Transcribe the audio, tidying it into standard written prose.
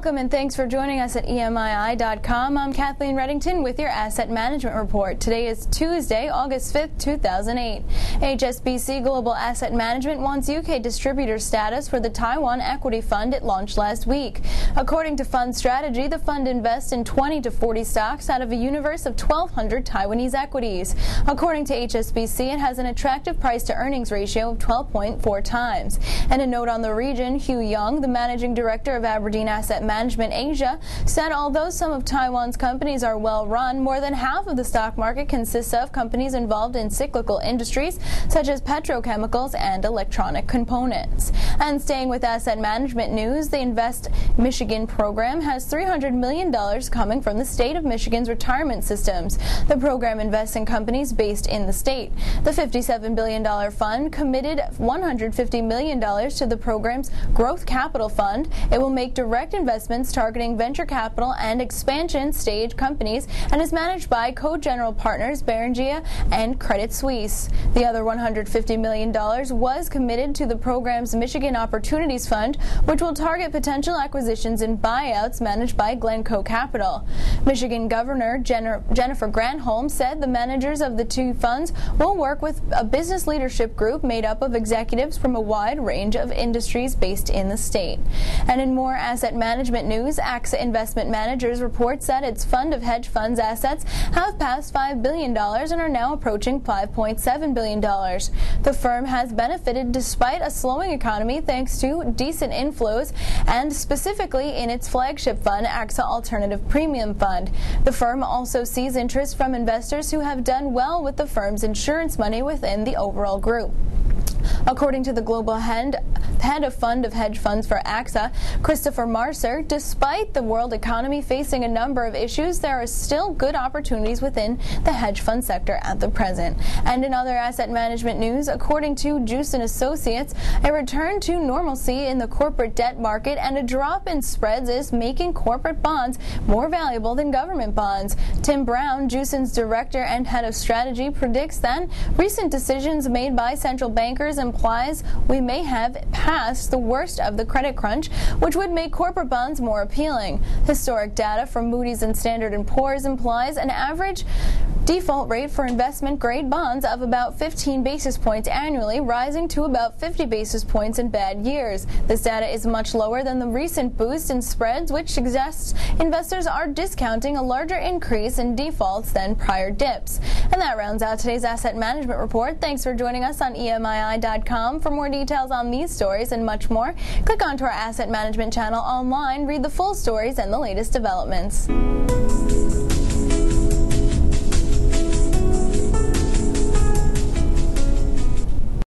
Welcome and thanks for joining us at EMII.com. I'm Kathleen Reddington with your Asset Management Report. Today is Tuesday, August 5th, 2008. HSBC Global Asset Management wants UK distributor status for the Taiwan Equity Fund it launched last week. According to fund strategy, the fund invests in 20 to 40 stocks out of a universe of 1,200 Taiwanese equities. According to HSBC, it has an attractive price-to-earnings ratio of 12.4 times. And a note on the region, Hugh Young, the managing director of Aberdeen Asset Management Asia, said although some of Taiwan's companies are well run, more than half of the stock market consists of companies involved in cyclical industries such as petrochemicals and electronic components. And staying with asset management news, the Invest Michigan program has $300 million coming from the state of Michigan's retirement systems. The program invests in companies based in the state. The $57 billion fund committed $150 million to the program's Growth Capital Fund. It will make direct investments targeting venture capital and expansion stage companies and is managed by co-general partners Beringia and Credit Suisse. The other $150 million was committed to the program's Michigan Opportunities Fund, which will target potential acquisitions and buyouts managed by Glencoe Capital. Michigan Governor Jennifer Granholm said the managers of the two funds will work with a business leadership group made up of executives from a wide range of industries based in the state. And in more asset management news, AXA Investment Managers reports that its fund of hedge funds assets have passed $5 billion and are now approaching $5.7 billion. The firm has benefited despite a slowing economy thanks to decent inflows and specifically in its flagship fund, AXA Alternative Premium Fund. The firm also sees interest from investors who have done well with the firm's insurance money within the overall group. According to the global head of fund of hedge funds for AXA, Christopher Marcer, despite the world economy facing a number of issues, there are still good opportunities within the hedge fund sector at the present. And in other asset management news, according to Juice & Associates, a return to normalcy in the corporate debt market and a drop in spreads is making corporate bonds more valuable than government bonds. Tim Brown, Juice's director and head of strategy, predicts that recent decisions made by central bankers implies we may have passed the worst of the credit crunch, which would make corporate bonds more appealing. Historic data from Moody's and Standard & Poor's implies an average default rate for investment-grade bonds of about 15 basis points annually, rising to about 50 basis points in bad years. This data is much lower than the recent boost in spreads, which suggests investors are discounting a larger increase in defaults than prior dips. And that rounds out today's Asset Management Report. Thanks for joining us on EMII.com. For more details on these stories and much more, click onto our Asset Management channel online, read the full stories and the latest developments.